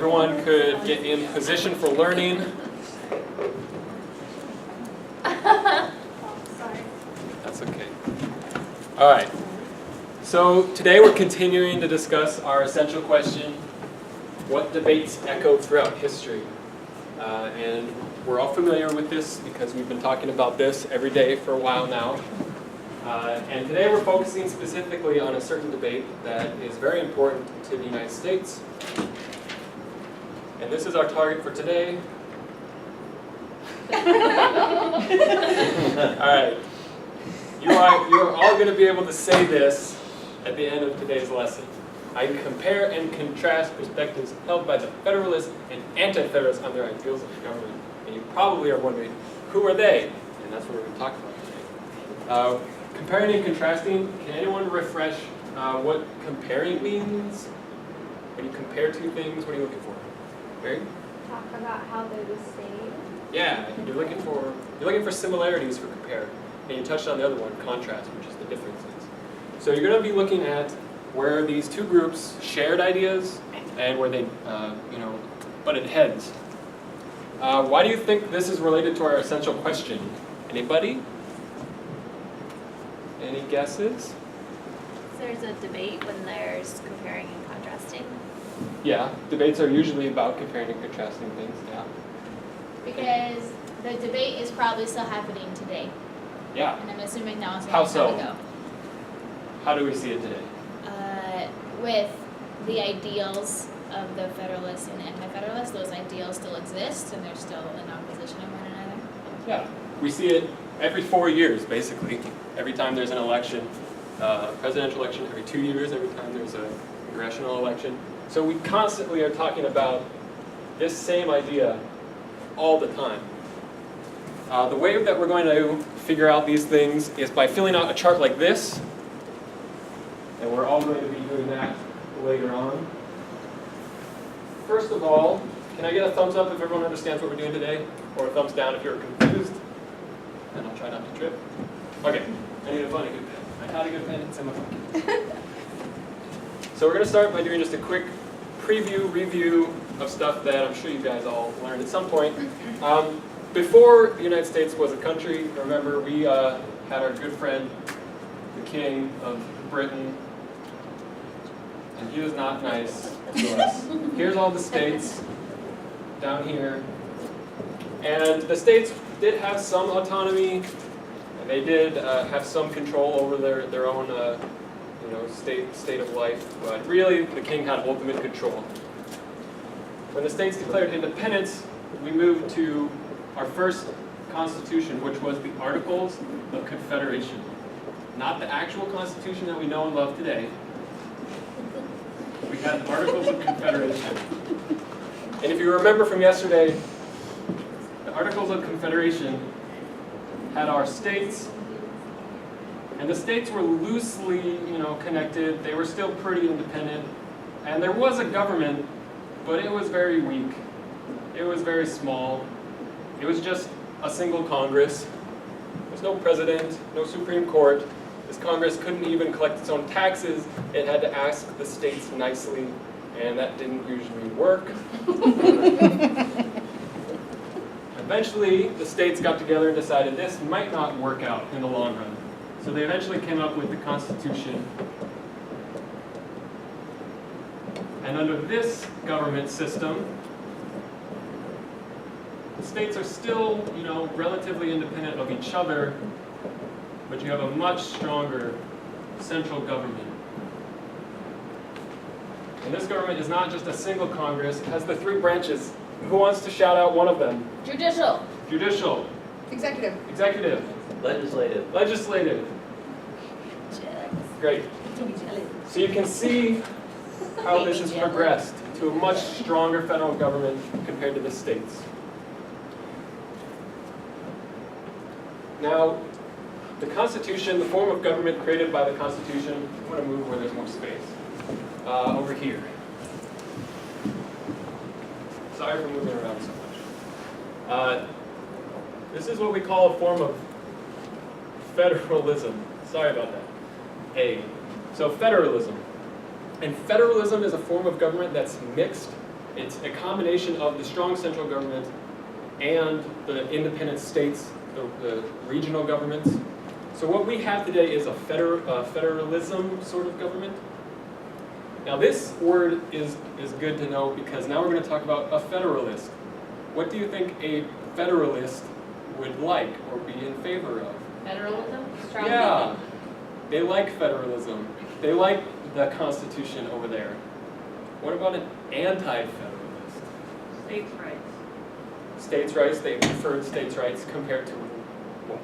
everyone could get in position for learning. That's okay. All right. So today we're continuing to discuss our essential question, what debates echo throughout history? And we're all familiar with this because we've been talking about this every day for a while now. And today we're focusing specifically on a certain debate that is very important to the United States. And this is our target for today. All right. You're all going to be able to say this at the end of today's lesson. I compare and contrast perspectives held by the Federalists and Anti-Federalists on their ideals of government. And you probably are wondering, who are they? And that's what we're going to talk about today. Comparing and contrasting, can anyone refresh what comparing means? When you compare two things, what are you looking for? Mary? Talk about how they're the same. Yeah, you're looking for similarities for compare. And you touched on the other one, contrast, which is the differences. So you're going to be looking at where these two groups shared ideas and where they, butted heads. Why do you think this is related to our essential question? Anybody? Any guesses? There's a debate when there's comparing and contrasting. Yeah, debates are usually about comparing and contrasting things, yeah. Because the debate is probably still happening today. Yeah. And I'm assuming now it's a How long so? time ago. How do we see it today? With the ideals of the Federalists and Anti-Federalists, those ideals still exist and they're still in opposition of one another. Yeah, we see it every 4 years, basically. Every time there's an election, presidential election, every 2 years, every time there's a congressional election. So we constantly are talking about this same idea all the time. The way that we're going to figure out these things is by filling out a chart like this. And we're all going to be doing that later on. First of all, can I get a thumbs up if everyone understands what we're doing today? Or a thumbs down if you're confused? And I'll try not to trip. Okay, I need to find a good pen. I had a good pen, it's in my pocket. So we're going to start by doing just a quick review of stuff that I'm sure you guys all learned at some point. Before the United States was a country, remember we had our good friend, the King of Britain, and he was not nice to us. Here's all the states down here. And the states did have some autonomy, and they did have some control over their own state of life, but really the king had ultimate control. When the states declared independence, we moved to our first constitution, which was the Articles of Confederation. Not the actual constitution that we know and love today. We had the Articles of Confederation. And if you remember from yesterday, the Articles of Confederation had our states, and the states were loosely, connected. They were still pretty independent. And there was a government, but it was very weak. It was very small. It was just a single Congress. There's no president, no Supreme Court. This Congress couldn't even collect its own taxes. It had to ask the states nicely, and that didn't usually work. Eventually, the states got together and decided this might not work out in the long run. So they eventually came up with the Constitution. And under this government system, the states are still, relatively independent of each other, but you have a much stronger central government. And this government is not just a single Congress, it has the three branches. Who wants to shout out one of them? Judicial. Judicial. Executive. Executive. Legislative. Legislative. Great. So you can see how this has progressed to a much stronger federal government compared to the states. Now, the Constitution, the form of government created by the Constitution, I'm going to move where there's more space. Over here. Sorry for moving around so much. This is what we call a form of federalism. Sorry about that. So federalism. And federalism is a form of government that's mixed It's a combination of the strong central government and the independent states, the regional governments. So what we have today is a federalism sort of government. Now this word is good to know because now we're going to talk about a federalist. What do you think a federalist would like or be in favor of? Federalism? Strong Yeah, union. they like federalism. They like the Constitution over there. What about an anti-federalist? States' rights. States' rights, they preferred states' rights compared to what?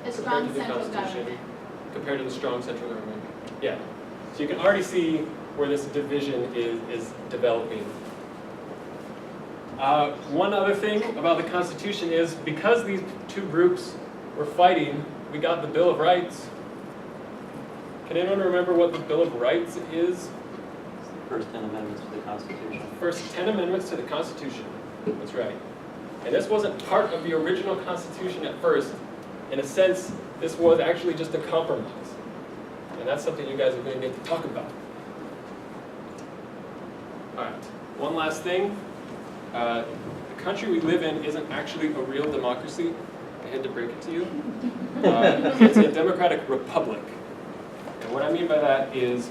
A strong Compared to the central Constitution. government. Compared to the strong central government. Yeah. So you can already see where this division is developing. One other thing about the Constitution is because these two groups were fighting, we got the Bill of Rights. Can anyone remember what the Bill of Rights is? First 10 amendments to the Constitution. First 10 amendments to the Constitution. That's right. And this wasn't part of the original Constitution at first. In a sense, this was actually just a compromise. And that's something you guys are going to get to talk about. All right. One last thing. The country we live in isn't actually a real democracy. I had to break it to you. It's a democratic republic. And what I mean by that is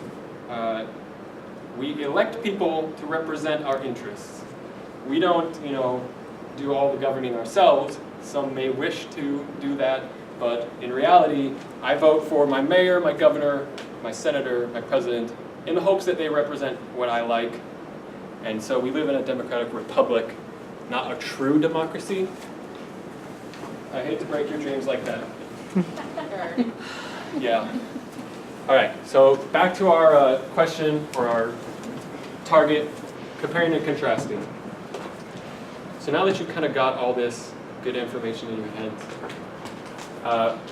we elect people to represent our interests. We don't, do all the governing ourselves. Some may wish to do that, but in reality, I vote for my mayor, my governor, my senator, my president, in the hopes that they represent what I like. And so we live in a democratic republic, not a true democracy. I hate to break your dreams like that. Yeah. All right, so back to our question or our target, comparing and contrasting. So now that you've kind of got all this good information in your heads,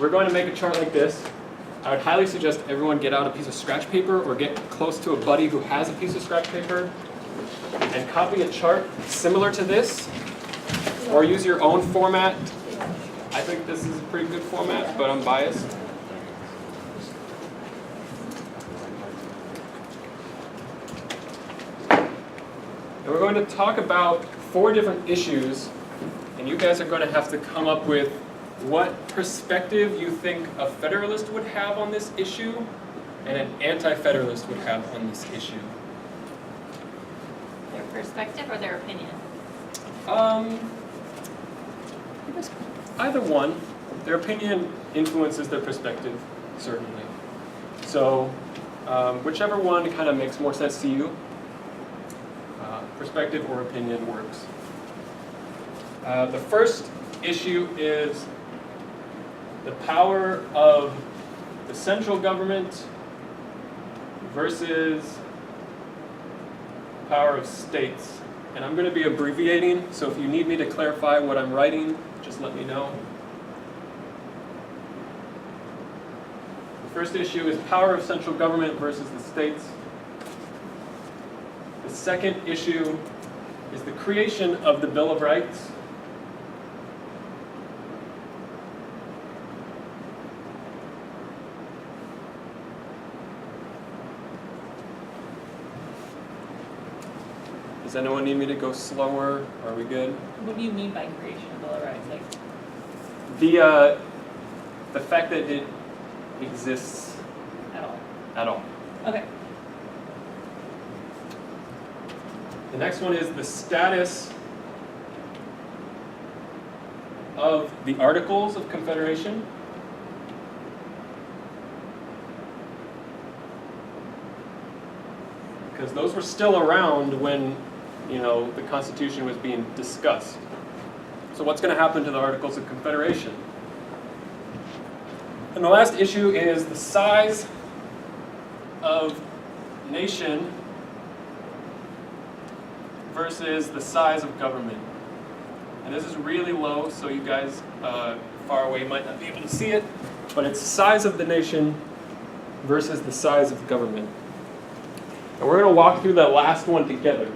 we're going to make a chart like this. I would highly suggest everyone get out a piece of scratch paper or get close to a buddy who has a piece of scratch paper and copy a chart similar to this, or use your own format. I think this is a pretty good format, but I'm biased. And we're going to talk about 4 different issues, and you guys are going to have to come up with what perspective you think a federalist would have on this issue and an anti-federalist would have on this issue. Their perspective or their opinion? Either one. Their opinion influences their perspective, certainly. So, whichever one kind of makes more sense to you, perspective or opinion works. The first issue is the power of the central government versus the power of states. And I'm going to be abbreviating, so if you need me to clarify what I'm writing, just let me know. The first issue is power of central government versus the states. The second issue is the creation of the Bill of Rights. Does anyone need me to go slower? Are we good? What do you mean by creation of Bill of Rights? Like, The fact that it exists at all? at all. Okay. The next one is the status of the Articles of Confederation. Because those were still around when, the Constitution was being discussed. So what's going to happen to the Articles of Confederation? And the last issue is the size of nation versus the size of government. And this is really low, so you guys far away might not be able to see it, but it's the size of the nation versus the size of government. And we're going to walk through that last one together.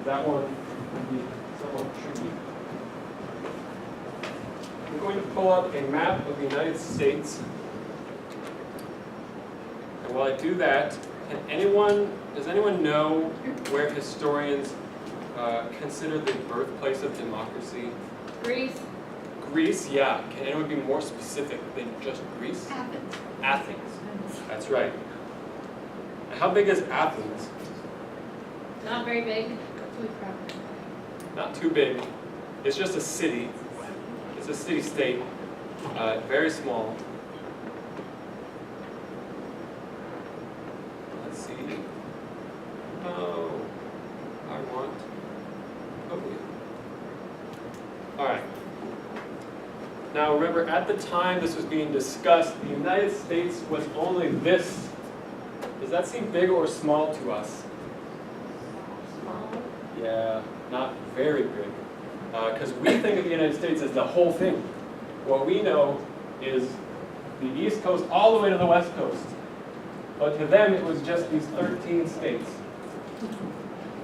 That one will be somewhat tricky. I'm going to pull up a map of the United States. And while I do that, Does anyone know where historians consider the birthplace of democracy? Greece, Greece, yeah. Can anyone be more specific than just Greece? Athens. Athens. That's right. How big is Athens? Not very big. Not too big. It's just a city. It's a city-state. Very small. Let's see. Oh, I want. Oh, yeah. All right. Now remember, at the time this was being discussed, the United States was only this. Does that seem big or small to us? Small. Yeah, not very big. Because we think of the United States as the whole thing. What we know is the East Coast all the way to the West Coast. But to them, it was just these 13 states.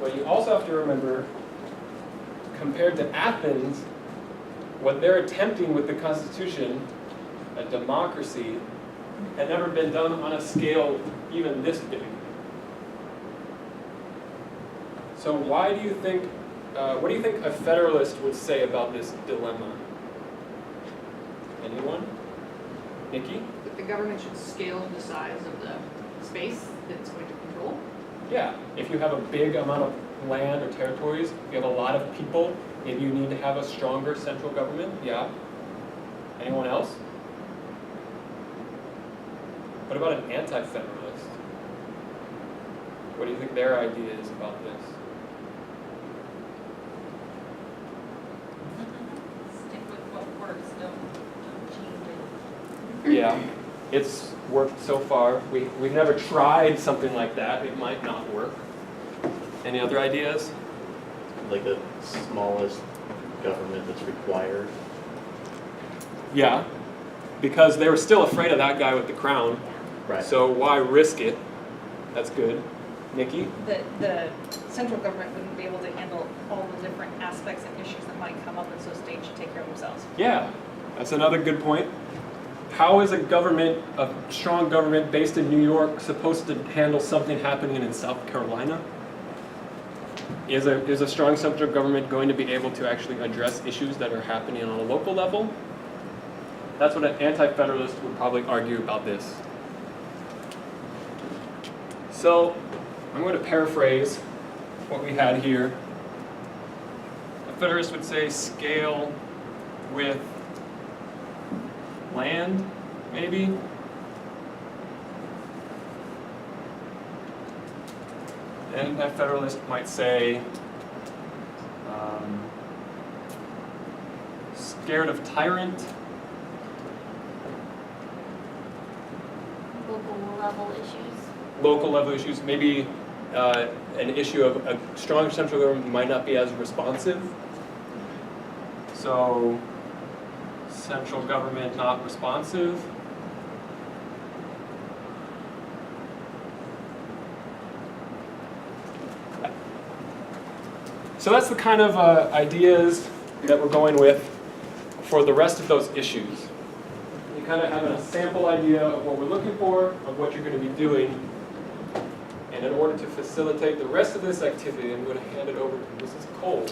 But you also have to remember, compared to Athens, what they're attempting with the Constitution, a democracy, had never been done on a scale even this big. So why do you think, what do you think a federalist would say about this dilemma? Anyone? Nikki? That the government should scale to the size of the space that it's going to control. Yeah, if you have a big amount of land or territories, if you have a lot of people, maybe you need to have a stronger central government, yeah. Anyone else? What about an anti-federalist? What do you think their idea is about this? stick with what works, don't change it. Yeah, it's worked so far. We've never tried something like that. It might not work. Any other ideas? Like the smallest government that's required. Yeah, because they were still afraid of that guy with the crown. Right. So why risk it? That's good. Nikki? The central government wouldn't be able to handle all the different aspects and issues that might come up, and so states should take care of themselves. Yeah, that's another good point. How is a government, a strong government based in New York, supposed to handle something happening in South Carolina? Is a strong central government going to be able to actually address issues that are happening on a local level? That's what an anti-federalist would probably argue about this. So, I'm going to paraphrase what we had here. A federalist would say scale with land, maybe? An anti-federalist might say scared of tyrant. Local level issues. Local level issues, maybe an issue of a strong central government might not be as responsive. So, central government not responsive. So that's the kind of ideas that we're going with for the rest of those issues. You kind of have a sample idea of what we're looking for, of what you're going to be doing. And in order to facilitate the rest of this activity, I'm going to hand it over to Mrs. Cole.